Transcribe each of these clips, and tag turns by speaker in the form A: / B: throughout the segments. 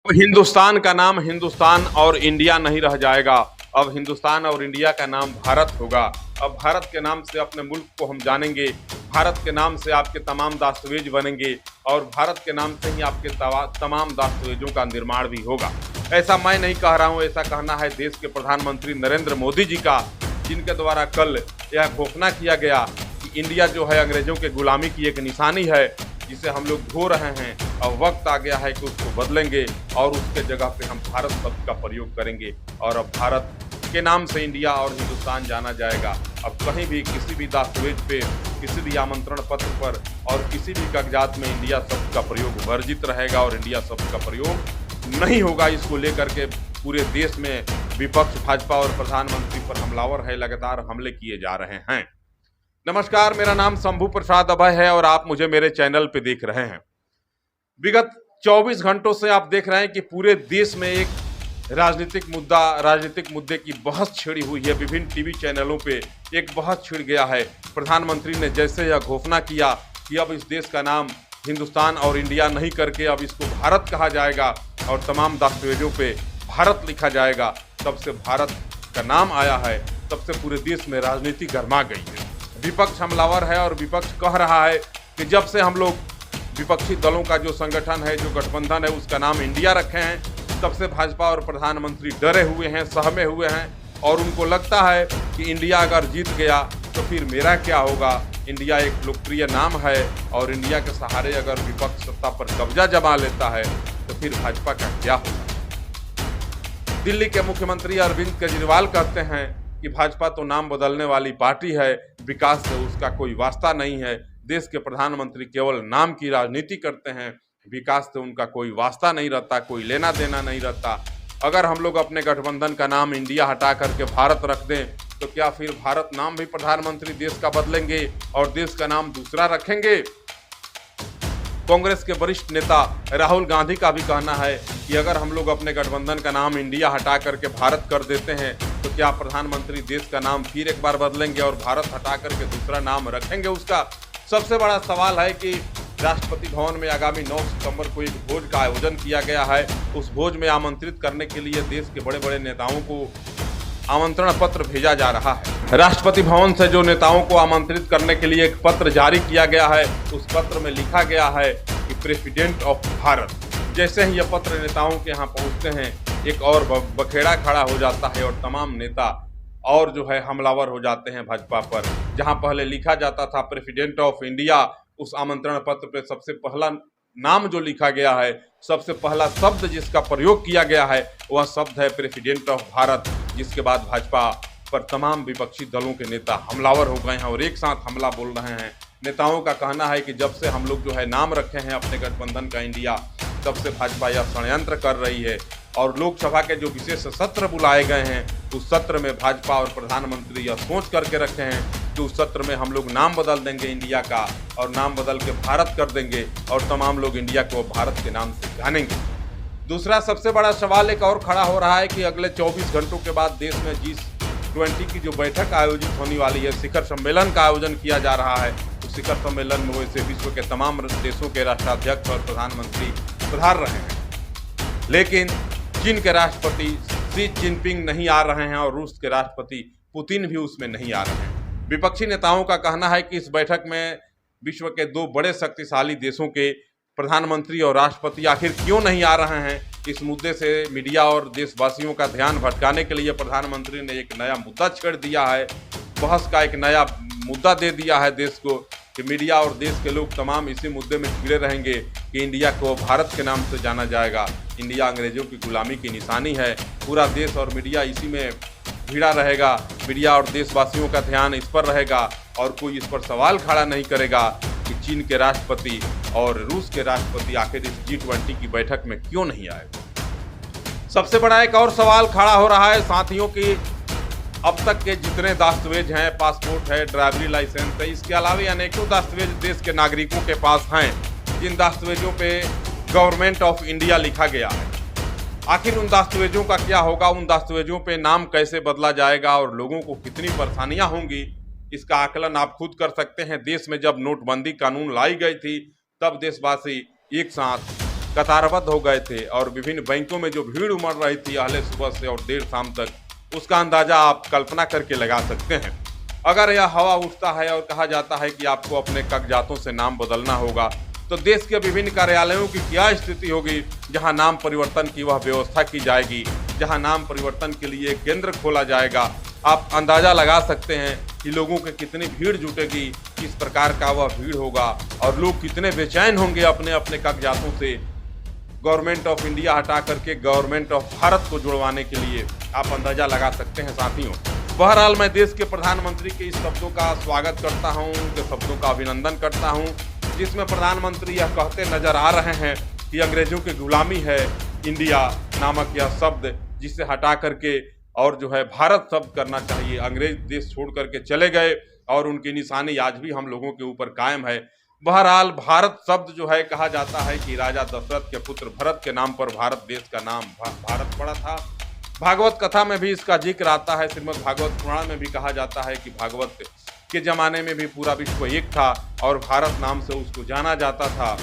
A: अब हिंदुस्तान का नाम हिंदुस्तान और इंडिया नहीं रह जाएगा। अब हिंदुस्तान और इंडिया का नाम भारत होगा। अब भारत के नाम से अपने मुल्क को हम जानेंगे। भारत के नाम से आपके तमाम दस्तावेज बनेंगे और भारत के नाम से ही आपके तमाम दस्तावेजों का निर्माण भी होगा। ऐसा मैं नहीं कह रहा हूँ, ऐसा कहना है देश के प्रधानमंत्री नरेंद्र मोदी जी का, जिनके द्वारा कल यह घोषणा किया गया कि इंडिया जो है अंग्रेजों के गुलामी की एक निशानी है, जिसे हम लोग धो रहे हैं। अब वक्त आ गया है कि उसको बदलेंगे और उसके जगह पे हम भारत शब्द का प्रयोग करेंगे और अब भारत के नाम से इंडिया और हिंदुस्तान जाना जाएगा। अब कहीं भी किसी भी दस्तावेज पे, किसी भी आमंत्रण पत्र पर और किसी भी कागजात में इंडिया शब्द का प्रयोग वर्जित रहेगा और इंडिया शब्द का प्रयोग नहीं होगा। इसको लेकर के पूरे देश में विपक्ष, भाजपा और प्रधानमंत्री पर हमलावर है, लगातार हमले किए जा रहे हैं। नमस्कार, मेरा नाम शंभू प्रसाद अभय है और आप मुझे मेरे चैनल पे देख रहे हैं। विगत 24 घंटों से आप देख रहे हैं कि पूरे देश में एक राजनीतिक मुद्दे की बहस छिड़ी हुई है। विभिन्न टीवी चैनलों पे एक बहस छिड़ गया है। प्रधानमंत्री ने जैसे यह घोषणा किया कि अब इस देश का नाम हिंदुस्तान और इंडिया नहीं करके अब इसको भारत कहा जाएगा और तमाम दस्तावेजों पे भारत लिखा जाएगा, तब से भारत का नाम आया है, तब से पूरे देश में राजनीति गर्मा गई है। विपक्ष हमलावर है और विपक्ष कह रहा है कि जब से हम लोग विपक्षी दलों का जो संगठन है, जो गठबंधन है, उसका नाम इंडिया रखे हैं, तब से भाजपा और प्रधानमंत्री डरे हुए हैं, सहमे हुए हैं और उनको लगता है कि इंडिया अगर जीत गया तो फिर मेरा क्या होगा। इंडिया एक लोकप्रिय नाम है और इंडिया के सहारे अगर विपक्ष सत्ता पर कब्जा जमा लेता है तो फिर भाजपा का क्या होगा। दिल्ली के मुख्यमंत्री अरविंद केजरीवाल कहते हैं कि भाजपा तो नाम बदलने वाली पार्टी है, विकास से उसका कोई वास्ता नहीं है। देश के प्रधानमंत्री केवल नाम की राजनीति करते हैं, विकास से उनका कोई वास्ता नहीं रहता, कोई लेना देना नहीं रहता। अगर हम लोग अपने गठबंधन का नाम इंडिया हटा करके भारत रख दें तो क्या फिर भारत नाम भी प्रधानमंत्री देश का बदलेंगे और देश का नाम दूसरा रखेंगे। कांग्रेस के वरिष्ठ नेता राहुल गांधी का भी कहना है कि अगर हम लोग अपने गठबंधन का नाम इंडिया हटा करके भारत कर देते हैं तो क्या प्रधानमंत्री देश का नाम फिर एक बार बदलेंगे और भारत हटा करके दूसरा नाम रखेंगे। उसका सबसे बड़ा सवाल है कि राष्ट्रपति भवन में आगामी 9 सितंबर को एक भोज का आयोजन किया गया है। उस भोज में आमंत्रित करने के लिए देश के बड़े बड़े नेताओं को आमंत्रण पत्र भेजा जा रहा है। राष्ट्रपति भवन से जो नेताओं को आमंत्रित करने के लिए एक पत्र जारी किया गया है, उस पत्र में लिखा गया है कि प्रेसिडेंट ऑफ भारत। जैसे ही यह पत्र नेताओं के यहाँ पहुँचते हैं, एक और बखेड़ा खड़ा हो जाता है और तमाम नेता और जो है हमलावर हो जाते हैं भाजपा पर। जहां पहले लिखा जाता था प्रेसिडेंट ऑफ इंडिया, उस आमंत्रण पत्र पे सबसे पहला नाम जो लिखा गया है, सबसे पहला शब्द जिसका प्रयोग किया गया है, वह शब्द है प्रेसिडेंट ऑफ भारत। जिसके बाद भाजपा पर तमाम विपक्षी दलों के नेता हमलावर हो गए हैं और एक साथ हमला बोल रहे हैं। नेताओं का कहना है कि जब से हम लोग जो है नाम रखे हैं अपने गठबंधन का इंडिया, तब से भाजपा यह षड्यंत्र कर रही है और लोकसभा के जो विशेष सत्र बुलाए गए हैं, उस सत्र में भाजपा और प्रधानमंत्री यह सोच करके रखे हैं कि उस सत्र में हम लोग नाम बदल देंगे इंडिया का और नाम बदल के भारत कर देंगे और तमाम लोग इंडिया को भारत के नाम से जानेंगे। दूसरा सबसे बड़ा सवाल एक और खड़ा हो रहा है कि अगले 24 घंटों के बाद देश में G20 की जो बैठक आयोजित होने वाली है, शिखर सम्मेलन का आयोजन किया जा रहा है। उस शिखर सम्मेलन में वैसे विश्व के तमाम देशों के राष्ट्राध्यक्ष और प्रधानमंत्री पधार रहे हैं, लेकिन चीन के राष्ट्रपति शी जिनपिंग नहीं आ रहे हैं और रूस के राष्ट्रपति पुतिन भी उसमें नहीं आ रहे हैं। विपक्षी नेताओं का कहना है कि इस बैठक में विश्व के 2 बड़े शक्तिशाली देशों के प्रधानमंत्री और राष्ट्रपति आखिर क्यों नहीं आ रहे हैं। इस मुद्दे से मीडिया और देशवासियों का ध्यान भटकाने के लिए प्रधानमंत्री ने एक नया मुद्दा छेड़ दिया है, बहस का एक नया मुद्दा दे दिया है देश को कि मीडिया और देश के लोग तमाम इसी मुद्दे में घिरे रहेंगे कि इंडिया को भारत के नाम से जाना जाएगा। इंडिया अंग्रेजों की गुलामी की निशानी है। पूरा देश और मीडिया इसी में भिड़ा रहेगा। मीडिया और देशवासियों का ध्यान इस पर रहेगा और कोई इस पर सवाल खड़ा नहीं करेगा कि चीन के राष्ट्रपति और रूस के राष्ट्रपति आखिर इस G20 की बैठक में क्यों नहीं आए। सबसे बड़ा एक और सवाल खड़ा हो रहा है साथियों की अब तक के जितने दस्तावेज हैं, पासपोर्ट है, ड्राइवरी लाइसेंस है, इसके अलावा अनेकों दस्तावेज देश के नागरिकों के पास हैं, जिन दस्तावेजों पे गवर्नमेंट ऑफ इंडिया लिखा गया है। आखिर उन दस्तावेजों का क्या होगा, उन दस्तावेजों पे नाम कैसे बदला जाएगा और लोगों को कितनी परेशानियां होंगी, इसका आकलन आप खुद कर सकते हैं। देश में जब नोटबंदी कानून लाई गई थी, तब देशवासी एक साथ कतारबद्ध हो गए थे और विभिन्न बैंकों में जो भीड़ उमड़ रही थी अहले सुबह से और देर शाम तक, उसका अंदाजा आप कल्पना करके लगा सकते हैं। अगर यह हवा उठता है और कहा जाता है कि आपको अपने कागजातों से नाम बदलना होगा, तो देश के विभिन्न कार्यालयों की क्या स्थिति होगी, जहां नाम परिवर्तन की वह व्यवस्था की जाएगी, जहां नाम परिवर्तन के लिए एक केंद्र खोला जाएगा। आप अंदाजा लगा सकते हैं कि लोगों की कितनी भीड़ जुटेगी, किस प्रकार का वह भीड़ होगा और लोग कितने बेचैन होंगे अपने अपने कागजातों से गवर्नमेंट ऑफ इंडिया हटा करके गवर्नमेंट ऑफ भारत को जुड़वाने के लिए। आप अंदाजा लगा सकते हैं साथियों। बहरहाल मैं देश के प्रधानमंत्री के इस शब्दों का स्वागत करता हूं, उनके शब्दों का अभिनंदन करता हूं, जिसमें प्रधानमंत्री यह कहते नजर आ रहे हैं कि अंग्रेजों की गुलामी है इंडिया नामक यह शब्द, जिसे हटा करके और जो है भारत शब्द करना चाहिए। अंग्रेज देश छोड़ करके चले गए और उनकी निशानी आज भी हम लोगों के ऊपर कायम है। बहरहाल भारत शब्द जो है, कहा जाता है कि राजा दशरथ के पुत्र भरत के नाम पर भारत देश का नाम भारत पड़ा था। भागवत कथा में भी इसका जिक्र आता है। श्रीमद् भागवत पुराण में भी कहा जाता है कि भागवत के जमाने में भी पूरा विश्व एक था और भारत नाम से उसको जाना जाता था।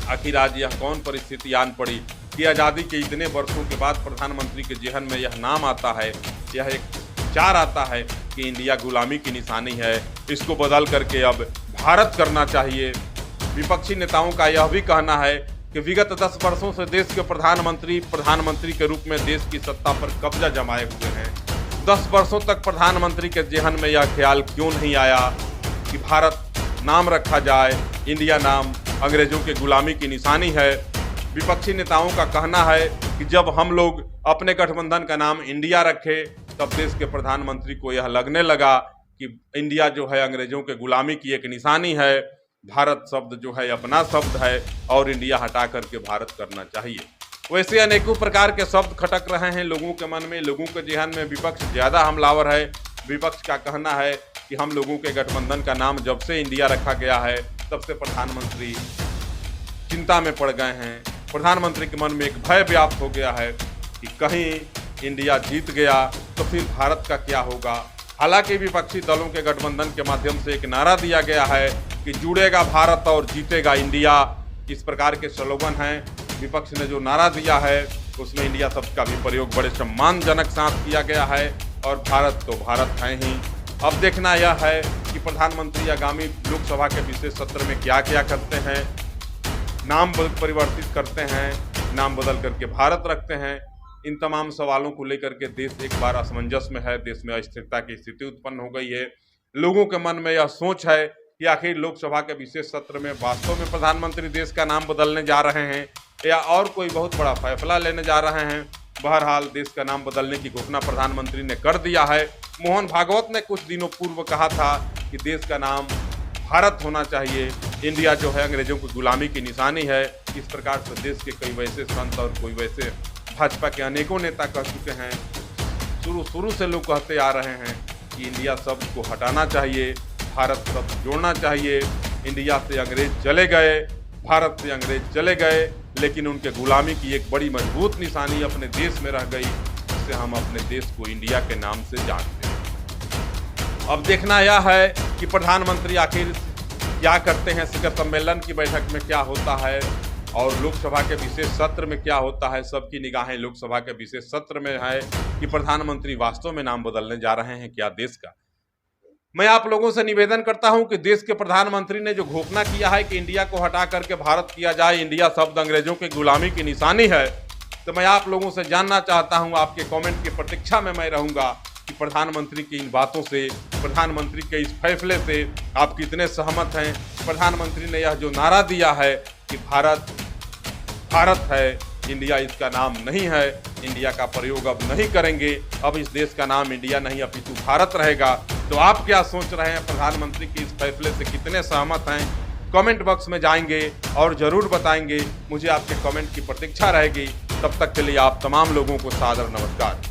A: आखिर आज यह कौन परिस्थिति आन पड़ी कि आज़ादी के इतने वर्षों के बाद प्रधानमंत्री के जेहन में यह नाम आता है, यह एक विचार आता है कि इंडिया गुलामी की निशानी है, इसको बदल करके अब भारत करना चाहिए। विपक्षी नेताओं का यह भी कहना है कि विगत 10 वर्षों से देश के प्रधानमंत्री के रूप में देश की सत्ता पर कब्जा जमाए हुए हैं। 10 वर्षों तक प्रधानमंत्री के जेहन में यह ख्याल क्यों नहीं आया कि भारत नाम रखा जाए, इंडिया नाम अंग्रेजों के गुलामी की निशानी है। विपक्षी नेताओं का कहना है कि जब हम लोग अपने गठबंधन का नाम इंडिया रखे, तब देश के प्रधानमंत्री को यह लगने लगा कि इंडिया जो है अंग्रेजों के गुलामी की एक निशानी है, भारत शब्द जो है अपना शब्द है और इंडिया हटा करके भारत करना चाहिए। वैसे अनेकों प्रकार के शब्द खटक रहे हैं लोगों के मन में, लोगों के जेहन में। विपक्ष ज़्यादा हमलावर है। विपक्ष का कहना है कि हम लोगों के गठबंधन का नाम जब से इंडिया रखा गया है, तब से प्रधानमंत्री चिंता में पड़ गए हैं। प्रधानमंत्री के मन में एक भय व्याप्त हो गया है कि कहीं इंडिया जीत गया तो फिर भारत का क्या होगा। हालांकि विपक्षी दलों के गठबंधन के माध्यम से एक नारा दिया गया है कि जुड़ेगा भारत और जीतेगा इंडिया, इस प्रकार के स्लोगन हैं। विपक्ष ने जो नारा दिया है उसमें इंडिया शब्द का भी प्रयोग बड़े सम्मानजनक साथ किया गया है और भारत तो भारत है ही। अब देखना यह है कि प्रधानमंत्री आगामी लोकसभा के विशेष सत्र में क्या क्या करते हैं। नाम परिवर्तित करते हैं, नाम बदल करके भारत रखते हैं। इन तमाम सवालों को लेकर के देश एक बार असमंजस में है, देश में अस्थिरता की स्थिति उत्पन्न हो गई है। लोगों के मन में यह सोच है कि आखिर लोकसभा के विशेष सत्र में वास्तव में प्रधानमंत्री देश का नाम बदलने जा रहे हैं या और कोई बहुत बड़ा फैसला लेने जा रहे हैं। बहरहाल देश का नाम बदलने की घोषणा प्रधानमंत्री ने कर दिया है। मोहन भागवत ने कुछ दिनों पूर्व कहा था कि देश का नाम भारत होना चाहिए, इंडिया जो है अंग्रेजों की गुलामी की निशानी है। इस प्रकार से देश के कई वैसे संत और कोई वैसे भाजपा के अनेकों नेता कह चुके हैं। शुरू से लोग कहते आ रहे हैं कि इंडिया शब्द को हटाना चाहिए, भारत शब्द जोड़ना चाहिए। इंडिया से अंग्रेज चले गए, भारत से अंग्रेज चले गए, लेकिन उनके गुलामी की एक बड़ी मजबूत निशानी अपने देश में रह गई, जिससे हम अपने देश को इंडिया के नाम से जानते हैं। अब देखना यह है कि प्रधानमंत्री आखिर क्या करते हैं, शिखर सम्मेलन की बैठक में क्या होता है और लोकसभा के विशेष सत्र में क्या होता है। सबकी निगाहें लोकसभा के विशेष सत्र में है कि प्रधानमंत्री वास्तव में नाम बदलने जा रहे हैं क्या देश का। मैं आप लोगों से निवेदन करता हूं कि देश के प्रधानमंत्री ने जो घोषणा किया है कि इंडिया को हटा करके भारत किया जाए, इंडिया शब्द अंग्रेजों की गुलामी की निशानी है, तो मैं आप लोगों से जानना चाहता हूं, आपके कमेंट की प्रतीक्षा में मैं रहूंगा कि प्रधानमंत्री की इन बातों से, प्रधानमंत्री के इस फैसले से आप कितने सहमत हैं। प्रधानमंत्री ने यह जो नारा दिया है कि भारत भारत है, इंडिया इसका नाम नहीं है, इंडिया का प्रयोग अब नहीं करेंगे, अब इस देश का नाम इंडिया नहीं अपितु भारत रहेगा। तो आप क्या सोच रहे हैं, प्रधानमंत्री के इस फैसले से कितने सहमत हैं? कमेंट बॉक्स में जाएंगे और ज़रूर बताएंगे। मुझे आपके कमेंट की प्रतीक्षा रहेगी। तब तक के लिए आप तमाम लोगों को सादर नमस्कार।